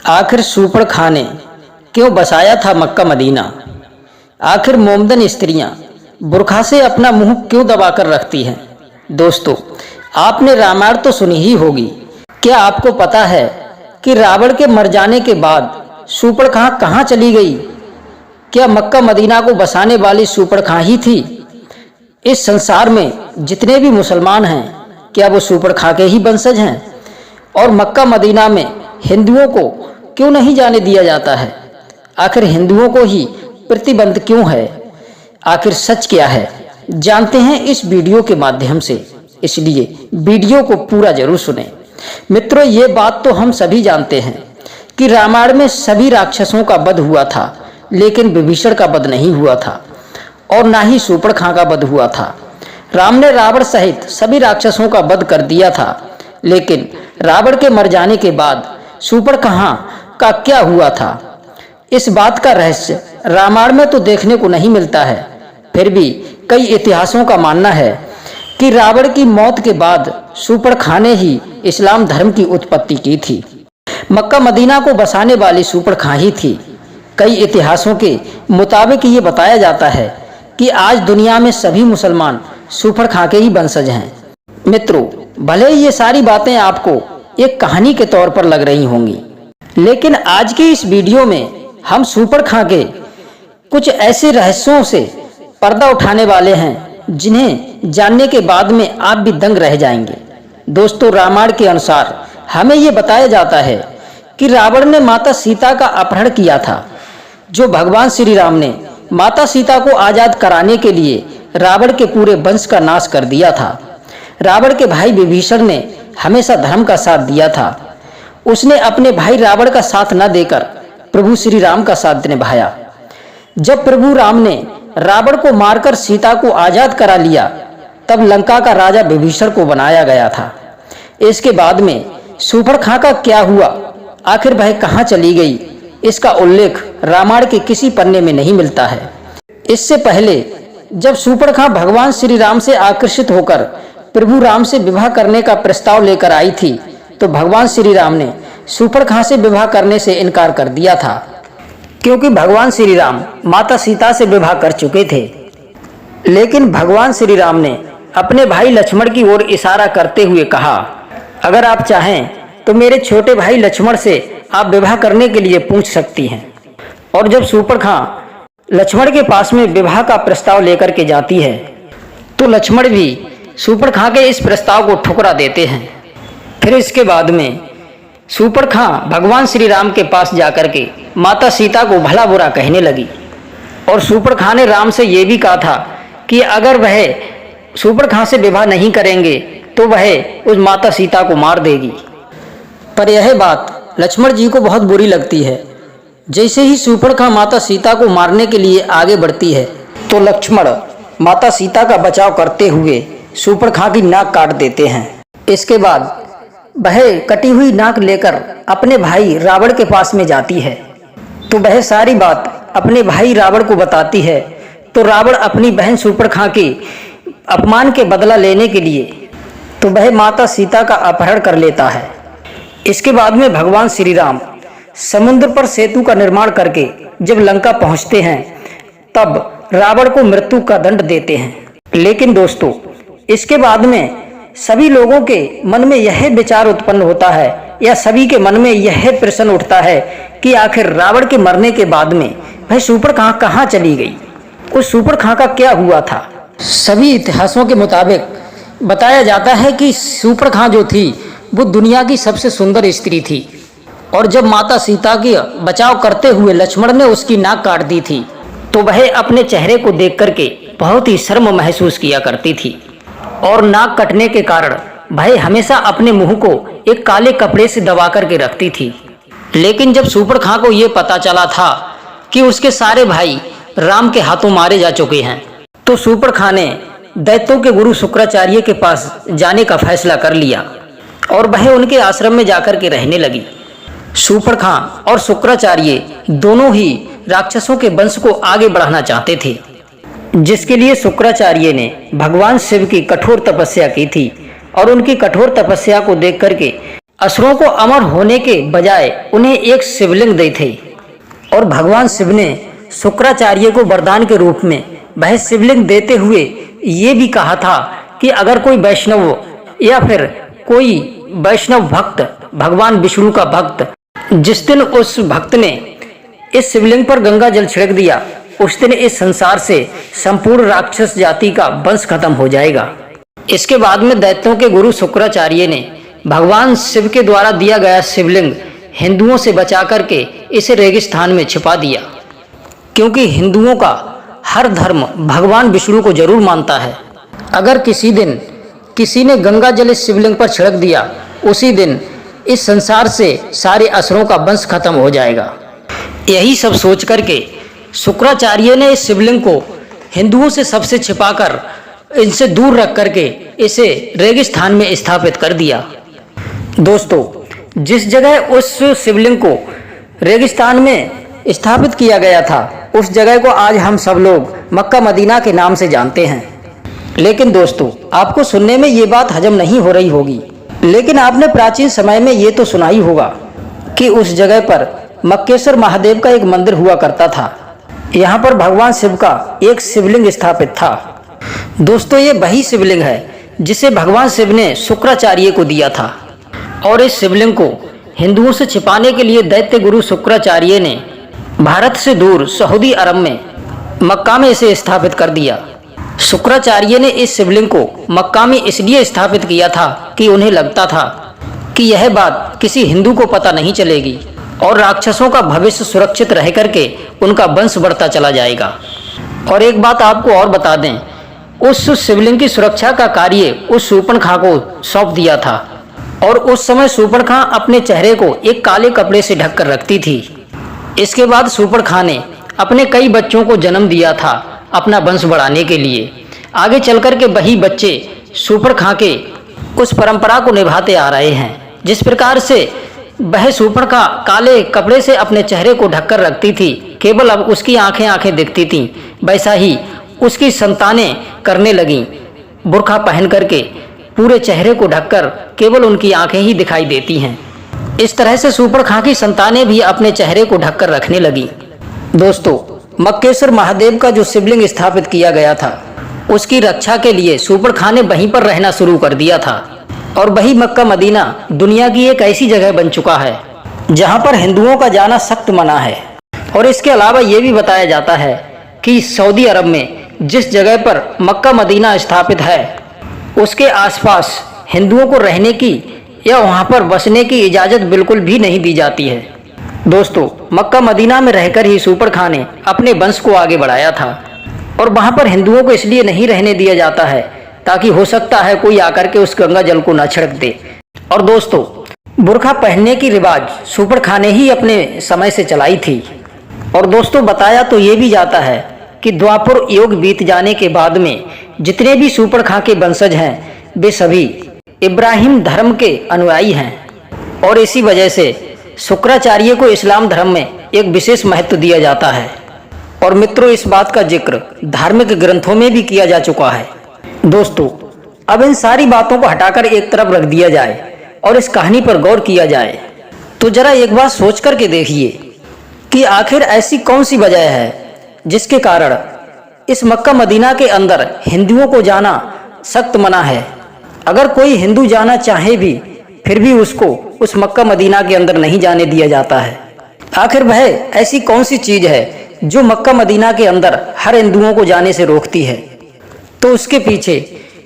आखिर शूरपणखा ने क्यों बसाया था मक्का मदीना। आखिर मोमदन स्त्रियां बुरखा से अपना मुंह क्यों दबाकर रखती हैं। दोस्तों, आपने रामायण तो सुनी ही होगी। क्या आपको पता है कि रावण के मर जाने के बाद शूरपणखा कहाँ चली गई? क्या मक्का मदीना को बसाने वाली शूरपणखा ही थी? इस संसार में जितने भी मुसलमान हैं, क्या वो शूरपणखा के ही वंशज हैं? और मक्का मदीना में हिंदुओं को क्यों नहीं जाने दिया जाता है? आखिर हिंदुओं को ही प्रतिबंध क्यों है? आखिर सच क्या है, जानते हैं इस वीडियो के माध्यम से, इसलिए वीडियो को पूरा जरूर सुनें। मित्रों, ये बात तो हम सभी जानते हैं कि रामायण में सभी राक्षसों का वध हुआ था, लेकिन विभीषण का वध नहीं हुआ था और ना ही शूरपणखा का वध हुआ था। राम ने रावण सहित सभी राक्षसों का वध कर दिया था, लेकिन रावण के मर जाने के बाद शूरपणखा का क्या हुआ था, इस बात का रहस्य रामायण में तो देखने को नहीं मिलता है। फिर भी कई इतिहासों का मानना है कि रावण की मौत के बाद शूरपणखा ने ही इस्लाम धर्म की उत्पत्ति की थी। मक्का मदीना को बसाने वाली शूरपणखा ही थी। कई इतिहासों के मुताबिक ये बताया जाता है कि आज दुनिया में सभी मुसलमान शूरपणखा के ही वंशज हैं। मित्रों, भले ही ये सारी बातें आपको एक कहानी के तौर पर लग रही होंगी, लेकिन आज के इस वीडियो में हम शूरपणखा के कुछ ऐसे रहस्यों से पर्दा उठाने वाले हैं जिन्हें जानने के बाद में आप भी दंग रह जाएंगे। दोस्तों, रामायण के अनुसार हमें ये बताया जाता है कि रावण ने माता सीता का अपहरण किया था। जो भगवान श्री राम ने माता सीता को आजाद कराने के लिए रावण के पूरे वंश का नाश कर दिया था। रावण के भाई विभीषण ने हमेशा धर्म का साथ दिया था। उसने अपने भाई रावण का साथ न देकर प्रभु श्री राम का साथ निभाया। जब प्रभु राम ने रावण को मारकर सीता को आजाद करा लिया, तब लंका का राजा विभीषण को बनाया गया था। इसके बाद में शूरपणखा का क्या हुआ, आखिर वह कहाँ चली गई, इसका उल्लेख रामायण के किसी पन्ने में नहीं मिलता है। इससे पहले जब शूरपणखा भगवान श्री राम से आकर्षित होकर प्रभु राम से विवाह करने का प्रस्ताव लेकर आई थी, तो भगवान श्री राम ने शूरपणखा से विवाह करने से इनकार कर दिया था, क्योंकि भगवान श्री राम माता सीता से विवाह कर चुके थे। लेकिन भगवान श्री राम ने अपने भाई लक्ष्मण की ओर इशारा करते हुए कहा, अगर आप चाहें तो मेरे छोटे भाई लक्ष्मण से आप विवाह करने के लिए पूछ सकती हैं। और जब शूरपणखा लक्ष्मण के पास में विवाह का प्रस्ताव लेकर के जाती है, तो लक्ष्मण भी शूरपणखा के इस प्रस्ताव को ठुकरा देते हैं। फिर इसके बाद में शूरपणखा भगवान श्री राम के पास जाकर के माता सीता को भला बुरा कहने लगी। और शूरपणखा ने राम से ये भी कहा था कि अगर वह शूरपणखा से विवाह नहीं करेंगे तो वह उस माता सीता को मार देगी। पर यह बात लक्ष्मण जी को बहुत बुरी लगती है। जैसे ही शूरपणखा माता सीता को मारने के लिए आगे बढ़ती है, तो लक्ष्मण माता सीता का बचाव करते हुए शूरपणखा की नाक काट देते हैं। इसके बाद वह कटी हुई नाक लेकर अपने भाई रावण के पास में जाती है, तो वह सारी बात अपने भाई रावण को बताती है। तो रावण अपनी बहन शूरपणखा के अपमान के बदला लेने के लिए तो वह माता सीता का अपहरण कर लेता है। इसके बाद में भगवान श्री राम समुद्र पर सेतु का निर्माण करके जब लंका पहुंचते हैं, तब रावण को मृत्यु का दंड देते हैं। लेकिन दोस्तों, इसके बाद में सभी लोगों के मन में यह विचार उत्पन्न होता है, या सभी के मन में यह प्रश्न उठता है कि आखिर रावण के मरने के बाद में वह शूरपणखा कहाँ चली गई, उस शूरपणखा का क्या हुआ था। सभी इतिहासों के मुताबिक बताया जाता है कि शूरपणखा जो थी वो दुनिया की सबसे सुंदर स्त्री थी, और जब माता सीता की बचाव करते हुए लक्ष्मण ने उसकी नाक काट दी थी, तो वह अपने चेहरे को देख करके बहुत ही शर्म महसूस किया करती थी। और नाक कटने के कारण वह हमेशा अपने मुंह को एक काले कपड़े से दबा करके रखती थी। लेकिन जब शूरपणखा को यह पता चला था कि उसके सारे भाई राम के हाथों मारे जा चुके हैं, तो शूरपणखा ने दैत्यों के गुरु शुक्राचार्य के पास जाने का फैसला कर लिया और वह उनके आश्रम में जाकर के रहने लगी। शूरपणखा और शुक्राचार्य दोनों ही राक्षसों के वंश को आगे बढ़ाना चाहते थे, जिसके लिए शुक्राचार्य ने भगवान शिव की कठोर तपस्या की थी। और उनकी कठोर तपस्या को देख करके असुरों को अमर होने के बजाय उन्हें एक शिवलिंग दी थी और भगवान शिव ने शुक्राचार्य को वरदान के रूप में वह शिवलिंग देते हुए ये भी कहा था कि अगर कोई वैष्णव या फिर कोई वैष्णव भक्त, भगवान विष्णु का भक्त, जिस दिन उस भक्त ने इस शिवलिंग पर गंगा जल छिड़क दिया, उस दिन इस संसार से संपूर्ण राक्षस जाति का वंश खत्म हो जाएगा। इसके बाद में दैत्यों के गुरु शुक्राचार्य ने भगवान शिव के द्वारा दिया गया शिवलिंग हिंदुओं से बचा करके इसे रेगिस्तान में छिपा दिया, क्योंकि हिंदुओं का हर धर्म भगवान विष्णु को जरूर मानता है। अगर किसी दिन किसी ने गंगा जल इस शिवलिंग पर छिड़क दिया, उसी दिन इस संसार से सारे असुरों का वंश खत्म हो जाएगा। यही सब सोच करके शुक्राचार्य ने इस शिवलिंग को हिंदुओं से सबसे छिपाकर, इनसे दूर रख करके इसे रेगिस्तान में स्थापित कर दिया। दोस्तों, जिस जगह उस शिवलिंग को रेगिस्तान में स्थापित किया गया था, उस जगह को आज हम सब लोग मक्का मदीना के नाम से जानते हैं। लेकिन दोस्तों, आपको सुनने में ये बात हजम नहीं हो रही होगी, लेकिन आपने प्राचीन समय में ये तो सुना ही होगा कि उस जगह पर मक्केश्वर महादेव का एक मंदिर हुआ करता था। यहाँ पर भगवान शिव का एक शिवलिंग स्थापित था। दोस्तों, ये वही शिवलिंग है जिसे भगवान शिव ने शुक्राचार्य को दिया था, और इस शिवलिंग को हिंदुओं से छिपाने के लिए दैत्य गुरु शुक्राचार्य ने भारत से दूर सऊदी अरब में मक्का में इसे स्थापित कर दिया। शुक्राचार्य ने इस शिवलिंग को मक्का में इसलिए स्थापित किया था कि उन्हें लगता था कि यह बात किसी हिंदू को पता नहीं चलेगी और राक्षसों का भविष्य सुरक्षित रह करके उनका वंश बढ़ता चला जाएगा। और एक बात आपको और बता दें, उस शिवलिंग की सुरक्षा का कार्य उस शूर्पणखा को सौंप दिया था, और उस समय शूर्पणखा अपने चेहरे को एक काले कपड़े से ढककर रखती थी। इसके बाद शूर्पणखा ने अपने कई बच्चों को जन्म दिया था अपना वंश बढ़ाने के लिए। आगे चलकर के वही बच्चे शूर्पणखा के उस परंपरा को निभाते आ रहे हैं। जिस प्रकार से वह शूर्पणखा काले कपड़े से अपने चेहरे को ढककर रखती थी, केवल अब उसकी आंखें दिखती थीं, वैसा ही उसकी संतानें करने लगीं। बुर्का पहन करके पूरे चेहरे को ढककर केवल उनकी आंखें ही दिखाई देती हैं। इस तरह से शूर्पणखा की संतानें भी अपने चेहरे को ढककर रखने लगी। दोस्तों, मक्केश्वर महादेव का जो शिवलिंग स्थापित किया गया था, उसकी रक्षा के लिए शूर्पणखा ने वहीं पर रहना शुरू कर दिया था, और वही मक्का मदीना दुनिया की एक ऐसी जगह बन चुका है जहां पर हिंदुओं का जाना सख्त मना है। और इसके अलावा ये भी बताया जाता है कि सऊदी अरब में जिस जगह पर मक्का मदीना स्थापित है, उसके आसपास हिंदुओं को रहने की या वहां पर बसने की इजाज़त बिल्कुल भी नहीं दी जाती है। दोस्तों, मक्का मदीना में रहकर ही शूर्पणखा ने अपने वंश को आगे बढ़ाया था, और वहां पर हिंदुओं को इसलिए नहीं रहने दिया जाता है ताकि हो सकता है कोई आकर के उस गंगा जल को न छिड़क दे। और दोस्तों, बुर्का पहनने की रिवाज शूर्पणखा ने ही अपने समय से चलाई थी। और दोस्तों, बताया तो ये भी जाता है कि द्वापर युग बीत जाने के बाद में जितने भी शूर्पणखा के वंशज हैं, वे सभी इब्राहिम धर्म के अनुयायी हैं, और इसी वजह से शुक्राचार्य को इस्लाम धर्म में एक विशेष महत्व दिया जाता है। और मित्रों, इस बात का जिक्र धार्मिक ग्रंथों में भी किया जा चुका है। दोस्तों, अब इन सारी बातों को हटाकर एक तरफ रख दिया जाए और इस कहानी पर गौर किया जाए, तो जरा एक बात सोच करके देखिए कि आखिर ऐसी कौन सी वजह है जिसके कारण इस मक्का मदीना के अंदर हिंदुओं को जाना सख्त मना है। अगर कोई हिंदू जाना चाहे भी, फिर भी उसको उस मक्का मदीना के अंदर नहीं जाने दिया जाता है। आखिर वह ऐसी कौन सी चीज है जो मक्का मदीना के अंदर हर हिंदुओं को जाने से रोकती है? तो उसके पीछे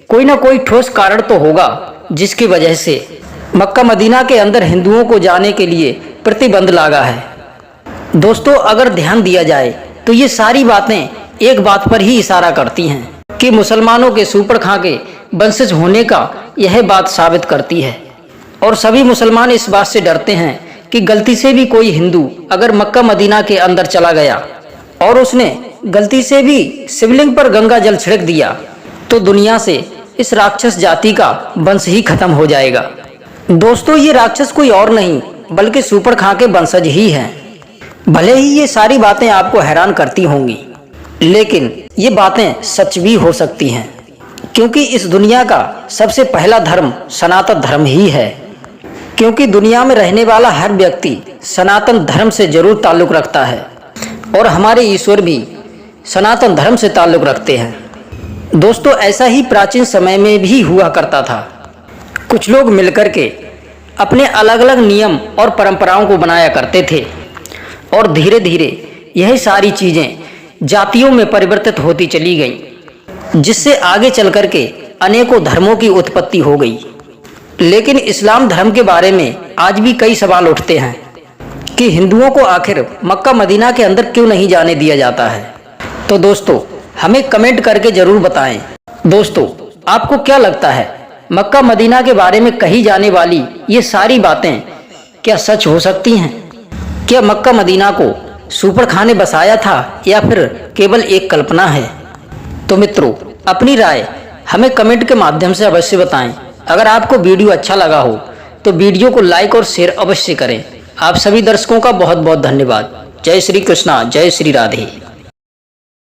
कोई ना कोई ठोस कारण तो होगा जिसकी वजह से मक्का मदीना के अंदर हिंदुओं को जाने के लिए प्रतिबंध लगा है। दोस्तों, अगर ध्यान दिया जाए तो ये सारी बातें एक बात पर ही इशारा करती हैं कि मुसलमानों के शूर्पणखा के वंशज होने का यह बात साबित करती है। और सभी मुसलमान इस बात से डरते हैं कि गलती से भी कोई हिंदू अगर मक्का मदीना के अंदर चला गया और उसने गलती से भी शिवलिंग पर गंगा जल छिड़क दिया, तो दुनिया से इस राक्षस जाति का वंश ही खत्म हो जाएगा। दोस्तों, ये राक्षस कोई और नहीं बल्कि शूर्पणखा के वंशज ही हैं। भले ही ये सारी बातें आपको हैरान करती होंगी, लेकिन ये बातें सच भी हो सकती हैं, क्योंकि इस दुनिया का सबसे पहला धर्म सनातन धर्म ही है। क्योंकि दुनिया में रहने वाला हर व्यक्ति सनातन धर्म से जरूर ताल्लुक़ रखता है और हमारे ईश्वर भी सनातन धर्म से ताल्लुक़ रखते हैं। दोस्तों, ऐसा ही प्राचीन समय में भी हुआ करता था। कुछ लोग मिलकर के अपने अलग अलग नियम और परंपराओं को बनाया करते थे और धीरे धीरे यही सारी चीज़ें जातियों में परिवर्तित होती चली गईं, जिससे आगे चल कर के अनेकों धर्मों की उत्पत्ति हो गई। लेकिन इस्लाम धर्म के बारे में आज भी कई सवाल उठते हैं कि हिंदुओं को आखिर मक्का मदीना के अंदर क्यों नहीं जाने दिया जाता है। तो दोस्तों, हमें कमेंट करके ज़रूर बताएं। दोस्तों, आपको क्या लगता है, मक्का मदीना के बारे में कही जाने वाली ये सारी बातें क्या सच हो सकती हैं? क्या मक्का मदीना को सुपर खां ने बसाया था या फिर केवल एक कल्पना है? तो मित्रों, अपनी राय हमें कमेंट के माध्यम से अवश्य बताएं। अगर आपको वीडियो अच्छा लगा हो तो वीडियो को लाइक और शेयर अवश्य करें। आप सभी दर्शकों का बहुत बहुत धन्यवाद। जय श्री कृष्णा, जय श्री राधे।